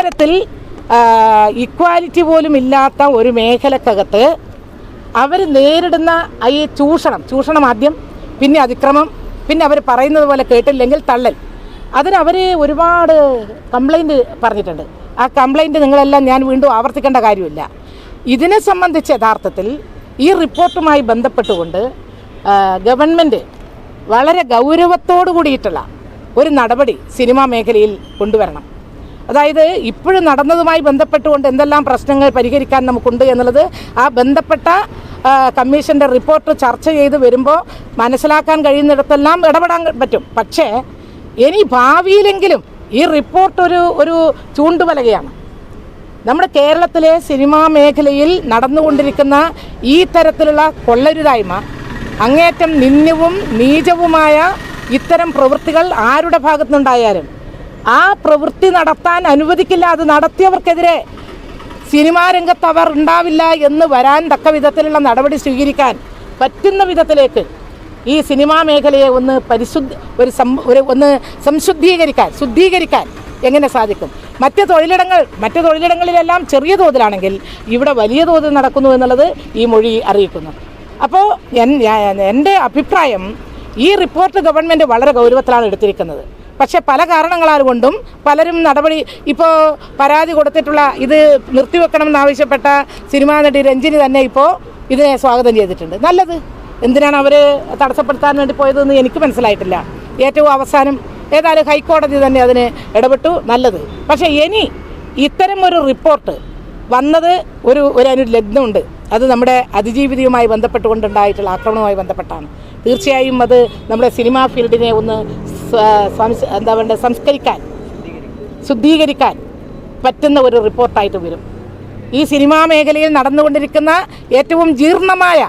ഇത്തരത്തിൽ ഇക്വാലിറ്റി പോലും ഇല്ലാത്ത ഒരു മേഖലക്കകത്ത് അവർ നേരിടുന്ന ഈ ചൂഷണം ആദ്യം, പിന്നെ അതിക്രമം, പിന്നെ അവർ പറയുന്നത് പോലെ കേട്ടില്ലെങ്കിൽ തള്ളൽ, അതിനവർ ഒരുപാട് കംപ്ലൈൻറ്റ് പറഞ്ഞിട്ടുണ്ട്. ആ കംപ്ലൈൻറ്റ് നിങ്ങളെല്ലാം ഞാൻ വീണ്ടും ആവർത്തിക്കേണ്ട കാര്യമില്ല. ഇതിനെ സംബന്ധിച്ച് യഥാർത്ഥത്തിൽ ഈ റിപ്പോർട്ടുമായി ബന്ധപ്പെട്ടുകൊണ്ട് ഗവൺമെൻറ് വളരെ ഗൗരവത്തോടു കൂടിയിട്ടുള്ള ഒരു നടപടി സിനിമാ മേഖലയിൽ കൊണ്ടുവരണം. അതായത് ഇപ്പോഴും നടന്നതുമായി ബന്ധപ്പെട്ടുകൊണ്ട് എന്തെല്ലാം പ്രശ്നങ്ങൾ പരിഹരിക്കാൻ നമുക്കുണ്ട് എന്നുള്ളത് ആ ബന്ധപ്പെട്ട കമ്മീഷൻ്റെ റിപ്പോർട്ട് ചർച്ച ചെയ്ത് വരുമ്പോൾ മനസ്സിലാക്കാൻ കഴിയുന്നിടത്തെല്ലാം ഇടപെടാൻ പറ്റും. പക്ഷേ ഇനി ഭാവിയിലെങ്കിലും ഈ റിപ്പോർട്ട് ഒരു ചൂണ്ടുപലകയാണ്. നമ്മുടെ കേരളത്തിലെ സിനിമാ മേഖലയിൽ നടന്നുകൊണ്ടിരിക്കുന്ന ഈ തരത്തിലുള്ള കൊള്ളരുതായ്മ, അങ്ങേറ്റം നിന്ദ്യവും നീചവുമായ ഇത്തരം പ്രവൃത്തികൾ ആരുടെ ഭാഗത്തുനിന്നുണ്ടായാലും ആ പ്രവൃത്തി നടത്താൻ അനുവദിക്കില്ല. അത് നടത്തിയവർക്കെതിരെ സിനിമാ രംഗത്ത് അവർ ഉണ്ടാവില്ല എന്ന് വരാൻ തക്ക വിധത്തിലുള്ള നടപടി സ്വീകരിക്കാൻ പറ്റുന്ന വിധത്തിലേക്ക് ഈ സിനിമാ മേഖലയെ ഒന്ന് ശുദ്ധീകരിക്കാൻ എങ്ങനെ സാധിക്കും? മറ്റ് തൊഴിലിടങ്ങളിലെല്ലാം ചെറിയ തോതിലാണെങ്കിൽ ഇവിടെ വലിയ തോതിൽ നടക്കുന്നു എന്നുള്ളത് ഈ മൊഴി അറിയിക്കുന്നു. അപ്പോൾ എൻ്റെ അഭിപ്രായം, ഈ റിപ്പോർട്ട് ഗവൺമെൻറ് വളരെ ഗൗരവത്തിലാണ് എടുത്തിരിക്കുന്നത്. പക്ഷേ പല കാരണങ്ങളാൽ കൊണ്ടും പലരും നടപടി, ഇപ്പോൾ പരാതി കൊടുത്തിട്ടുള്ള ഇത് നിർത്തിവെക്കണമെന്നാവശ്യപ്പെട്ട സിനിമാ നടി രഞ്ജിനി തന്നെ ഇപ്പോൾ ഇതിനെ സ്വാഗതം ചെയ്തിട്ടുണ്ട്. നല്ലത്. എന്തിനാണ് അവർ തടസ്സപ്പെടുത്താൻ വേണ്ടി പോയതെന്ന് എനിക്ക് മനസ്സിലായിട്ടില്ല. ഏറ്റവും അവസാനം ഏതായാലും ഹൈക്കോടതി തന്നെ അതിന് ഇടപെട്ടു. നല്ലത്. പക്ഷേ ഇനി ഇത്തരം ഒരു റിപ്പോർട്ട് വന്നത് ഒരു ലഗ്നമുണ്ട്. അത് നമ്മുടെ അതിജീവിതയുമായി ബന്ധപ്പെട്ടുകൊണ്ടുണ്ടായിട്ടുള്ള ആക്രമണവുമായി ബന്ധപ്പെട്ടാണ്. തീർച്ചയായും അത് നമ്മുടെ സിനിമാ ഫീൽഡിനെ ഒന്ന് ശുദ്ധീകരിക്കാൻ പറ്റുന്ന ഒരു റിപ്പോർട്ടായിട്ട് വരും. ഈ സിനിമാ മേഖലയിൽ നടന്നുകൊണ്ടിരിക്കുന്ന ഏറ്റവും ജീർണമായ,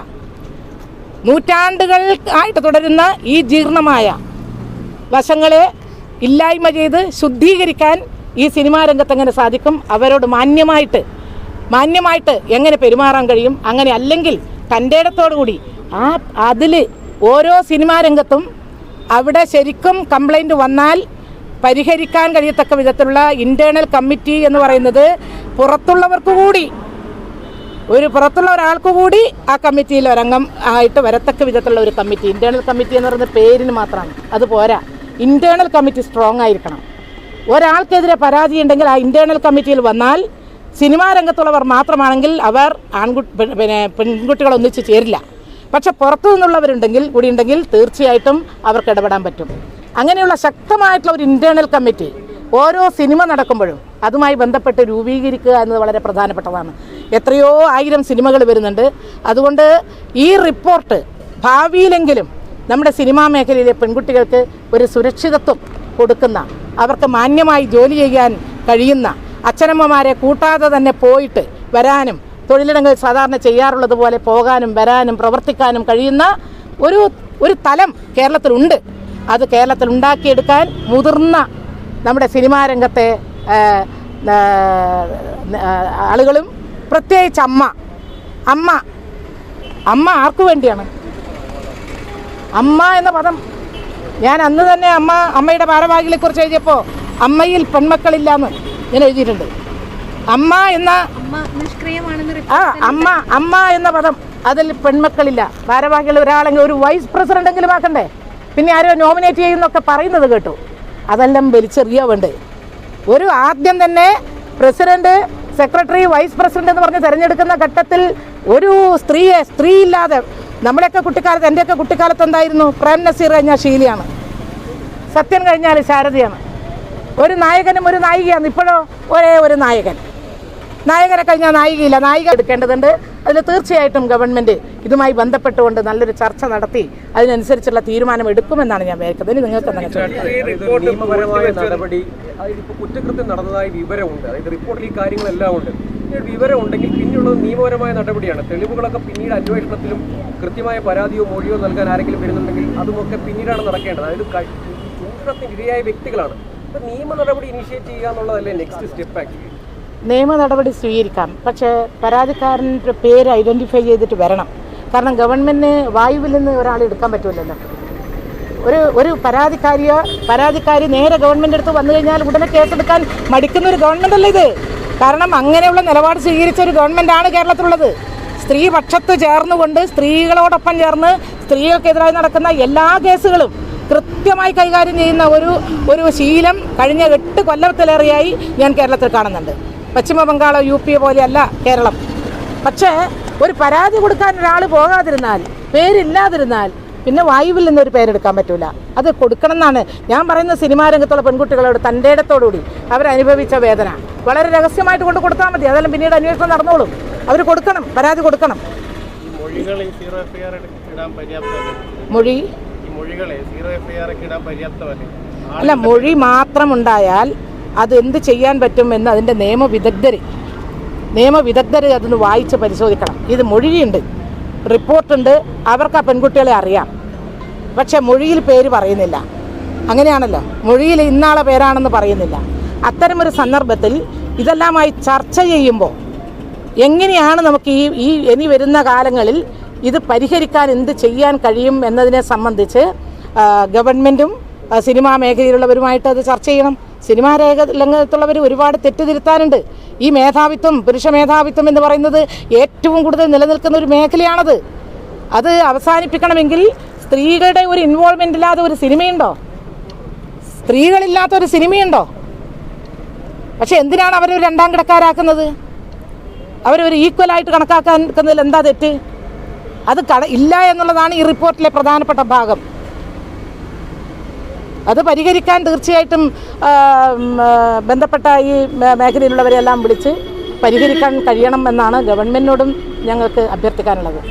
നൂറ്റാണ്ടുകൾ ആയിട്ട് തുടരുന്ന ഈ ജീർണമായ വശങ്ങളെ ഇല്ലായ്മ ചെയ്ത് ശുദ്ധീകരിക്കാൻ ഈ സിനിമാ രംഗത്ത് എങ്ങനെ സാധിക്കും? അവരോട് മാന്യമായിട്ട് എങ്ങനെ പെരുമാറാൻ കഴിയും? അങ്ങനെ അല്ലെങ്കിൽ തൻ്റെ ഇടത്തോടു കൂടി അതിൽ ഓരോ സിനിമാ രംഗത്തും അവിടെ ശരിക്കും കംപ്ലൈൻറ്റ് വന്നാൽ പരിഹരിക്കാൻ കഴിയത്തക്ക വിധത്തിലുള്ള ഇൻറ്റേർണൽ കമ്മിറ്റി എന്ന് പറയുന്നത് പുറത്തുള്ള ഒരാൾക്ക് കൂടി ആ കമ്മിറ്റിയിൽ ഒരംഗം ആയിട്ട് വരത്തക്ക വിധത്തിലുള്ള ഒരു കമ്മിറ്റി. ഇൻറ്റേർണൽ കമ്മിറ്റി എന്ന് പറയുന്നത് പേരിന് മാത്രമാണ്, അത് പോരാ. ഇൻറ്റേർണൽ കമ്മിറ്റി സ്ട്രോങ് ആയിരിക്കണം. ഒരാൾക്കെതിരെ പരാതി ഉണ്ടെങ്കിൽ ആ ഇൻറ്റേർണൽ കമ്മിറ്റിയിൽ വന്നാൽ സിനിമാ രംഗത്തുള്ളവർ മാത്രമാണെങ്കിൽ അവർ പെൺകുട്ടികൾ ഒന്നിച്ച് ചേരില്ല. പക്ഷെ പുറത്തു നിന്നുള്ളവരുണ്ടെങ്കിൽ തീർച്ചയായിട്ടും അവർക്ക് ഇടപെടാൻ പറ്റും. അങ്ങനെയുള്ള ശക്തമായിട്ടുള്ള ഒരു ഇൻറ്റേർണൽ കമ്മിറ്റി ഓരോ സിനിമ നടക്കുമ്പോഴും അതുമായി ബന്ധപ്പെട്ട് രൂപീകരിക്കുക എന്നത് വളരെ പ്രധാനപ്പെട്ടതാണ്. എത്രയോ ആയിരം സിനിമകൾ വരുന്നുണ്ട്. അതുകൊണ്ട് ഈ റിപ്പോർട്ട് ഭാവിയിലെങ്കിലും നമ്മുടെ സിനിമാ മേഖലയിലെ പെൺകുട്ടികൾക്ക് ഒരു സുരക്ഷിതത്വം കൊടുക്കുന്ന, അവർക്ക് മാന്യമായി ജോലി ചെയ്യാൻ കഴിയുന്ന, അച്ഛനമ്മമാരെ കൂട്ടാതെ തന്നെ പോയിട്ട് വരാനും, തൊഴിലിടങ്ങളിൽ സാധാരണ ചെയ്യാറുള്ളത് പോലെ പോകാനും വരാനും പ്രവർത്തിക്കാനും കഴിയുന്ന ഒരു തലം കേരളത്തിലുണ്ട്. അത് കേരളത്തിൽ ഉണ്ടാക്കിയെടുക്കാൻ മുതിർന്ന നമ്മുടെ സിനിമാ രംഗത്തെ ആളുകളും, പ്രത്യേകിച്ച് അമ്മ ആർക്കു വേണ്ടിയാണ്? അമ്മ എന്ന പദം ഞാൻ അന്ന് തന്നെ അമ്മയുടെ ഭാരവാഹികളെക്കുറിച്ച് എഴുതിയപ്പോൾ അമ്മയിൽ പെൺമക്കളില്ലാന്ന് ഞാൻ എഴുതിയിട്ടുണ്ട്. അമ്മ എന്ന പദം, അതിൽ പെൺമക്കളില്ല. ഭാരവാഹികൾ ഒരാളെങ്കിലും ഒരു വൈസ് പ്രസിഡന്റെങ്കിലും ആക്കണ്ടേ? പിന്നെ ആരോ നോമിനേറ്റ് ചെയ്യുന്നൊക്കെ പറയുന്നത് കേട്ടു. അതെല്ലാം വലിച്ചെറിയാൻ വേണ്ടേ? ആദ്യം തന്നെ പ്രസിഡന്റ്, സെക്രട്ടറി, വൈസ് പ്രസിഡന്റ് എന്ന് പറഞ്ഞ് തിരഞ്ഞെടുക്കുന്ന ഘട്ടത്തിൽ ഒരു സ്ത്രീ ഇല്ലാതെ നമ്മുടെയൊക്കെ കുട്ടിക്കാലത്ത്, എൻ്റെയൊക്കെ കുട്ടിക്കാലത്ത് എന്തായിരുന്നു? പ്രേം നസീർ കഴിഞ്ഞാൽ ഷീലയാണ്, സത്യൻ കഴിഞ്ഞാൽ ശാരദയാണ്. ഒരു നായകനും ഒരു നായികയാണ്. ഇപ്പോഴോ ഒരു നായകനെ കഴിഞ്ഞാൽ നായികയില്ല. നായിക എടുക്കേണ്ടതുണ്ട്. അതിൽ തീർച്ചയായിട്ടും ഗവൺമെൻറ് ഇതുമായി ബന്ധപ്പെട്ടുകൊണ്ട് നല്ലൊരു ചർച്ച നടത്തി അതിനനുസരിച്ചുള്ള തീരുമാനം എടുക്കുമെന്നാണ് ഞാൻ വിചാരിക്കുന്നത്. നിങ്ങൾക്ക് കുറ്റകൃത്യം നടന്നതായി വിവരമുണ്ട്, അതായത് റിപ്പോർട്ടിൽ ഈ കാര്യങ്ങളെല്ലാം ഉണ്ട്. വിവരം ഉണ്ടെങ്കിൽ പിന്നെയുള്ളത് നിയമപരമായ നടപടിയാണ്. തെളിവുകളൊക്കെ പിന്നീട് അന്വേഷണത്തിലും കൃത്യമായ പരാതിയോ മൊഴിയോ നൽകാൻ ആരെങ്കിലും വരുന്നുണ്ടെങ്കിൽ അതുമൊക്കെ പിന്നീടാണ് നടക്കേണ്ടത്. അതായത് ചൂഷണത്തിന് ഇരയായ വ്യക്തികളാണ്. അപ്പോൾ നിയമ നടപടി ഇനിഷ്യേറ്റ് ചെയ്യുക എന്നുള്ളതല്ലേ നെക്സ്റ്റ് സ്റ്റെപ്പ് ആക്ച്വലി? നിയമ നടപടി സ്വീകരിക്കാം, പക്ഷേ പരാതിക്കാരൻ്റെ പേര് ഐഡൻറ്റിഫൈ ചെയ്തിട്ട് വരണം. കാരണം ഗവൺമെൻറ്റിന് വായുവിൽ നിന്ന് ഒരാളെ എടുക്കാൻ പറ്റുമല്ലോ. ഒരു പരാതിക്കാരി നേരെ ഗവൺമെൻറ് അടുത്ത് വന്നു കഴിഞ്ഞാൽ ഉടനെ കേസെടുക്കാൻ മടിക്കുന്ന ഒരു ഗവൺമെൻറ് അല്ല ഇത്. കാരണം അങ്ങനെയുള്ള നിലപാട് സ്വീകരിച്ച ഒരു ഗവൺമെൻറ്റാണ് കേരളത്തിലുള്ളത്. സ്ത്രീപക്ഷത്ത് ചേർന്നുകൊണ്ട് സ്ത്രീകളോടൊപ്പം ചേർന്ന് സ്ത്രീകൾക്കെതിരായി നടക്കുന്ന എല്ലാ കേസുകളും കൃത്യമായി കൈകാര്യം ചെയ്യുന്ന ഒരു ശീലം കഴിഞ്ഞ 8 കൊല്ലത്തിലേറെയായി ഞാൻ കേരളത്തിൽ കാണുന്നുണ്ട്. പശ്ചിമ ബംഗാളോ UP പോലെയല്ല കേരളം. പക്ഷേ ഒരു പരാതി കൊടുക്കാൻ ഒരാൾ പോകാതിരുന്നാൽ, പേരില്ലാതിരുന്നാൽ, പിന്നെ വായുവിൽ നിന്നൊരു പേരെടുക്കാൻ പറ്റൂല. അത് കൊടുക്കണം എന്നാണ് ഞാൻ പറയുന്നത്. സിനിമാ രംഗത്തുള്ള പെൺകുട്ടികളോട് തൻ്റെ ഇടത്തോടുകൂടി അവരനുഭവിച്ച വേദന വളരെ രഹസ്യമായിട്ട് കൊടുത്താൽ മതി. അതെല്ലാം പിന്നീട് അന്വേഷണം നടന്നോളും. അവർ കൊടുക്കണം, പരാതി കൊടുക്കണം. അല്ല, മൊഴി മാത്രം ഉണ്ടായാൽ അത് എന്ത് ചെയ്യാൻ പറ്റും എന്ന് അതിൻ്റെ നിയമവിദഗ്ധർ അതൊന്ന് വായിച്ച് പരിശോധിക്കണം. ഇത് മൊഴിയുണ്ട്, റിപ്പോർട്ടുണ്ട്, അവർക്ക് ആ പെൺകുട്ടികളെ അറിയാം. പക്ഷെ മൊഴിയിൽ പേര് പറയുന്നില്ല. അങ്ങനെയാണല്ലോ, മൊഴിയിൽ ഇന്നാളെ പേരാണെന്ന് പറയുന്നില്ല. അത്തരമൊരു സന്ദർഭത്തിൽ ഇതെല്ലാമായി ചർച്ച ചെയ്യുമ്പോൾ എങ്ങനെയാണ് നമുക്ക് ഈ ഇനി വരുന്ന കാലങ്ങളിൽ ഇത് പരിഹരിക്കാൻ എന്ത് ചെയ്യാൻ കഴിയും എന്നതിനെ സംബന്ധിച്ച് ഗവൺമെൻറ്റും സിനിമാ മേഖലയിലുള്ളവരുമായിട്ട് അത് ചർച്ച ചെയ്യണം. സിനിമാ രംഗത്തുള്ളവർ ഒരുപാട് തെറ്റുതിരുത്താനുണ്ട്. ഈ മേധാവിത്വം, പുരുഷ മേധാവിത്വം എന്ന് പറയുന്നത് ഏറ്റവും കൂടുതൽ നിലനിൽക്കുന്ന ഒരു മേഖലയാണത്. അത് അവസാനിപ്പിക്കണമെങ്കിൽ സ്ത്രീകളുടെ ഒരു ഇൻവോൾവ്മെൻ്റ് ഇല്ലാതെ ഒരു സിനിമയുണ്ടോ? സ്ത്രീകളില്ലാത്ത ഒരു സിനിമയുണ്ടോ? പക്ഷെ എന്തിനാണ് അവരൊരു രണ്ടാം കിടക്കാരാക്കുന്നത്? അവരൊരു ഈക്വലായിട്ട് കണക്കാക്കുന്നതിൽ എന്താ തെറ്റ്? അത് ഇല്ല എന്നുള്ളതാണ് ഈ റിപ്പോർട്ടിലെ പ്രധാനപ്പെട്ട ഭാഗം. അത് പരിഹരിക്കാൻ തീർച്ചയായിട്ടും ബന്ധപ്പെട്ട ഈ മേഖലയിലുള്ളവരെല്ലാം വിളിച്ച് പരിഹരിക്കാൻ കഴിയണം എന്നാണ് ഗവൺമെൻറ്റിനോടും ഞങ്ങൾക്ക് അഭ്യർത്ഥിക്കാനുള്ളത്.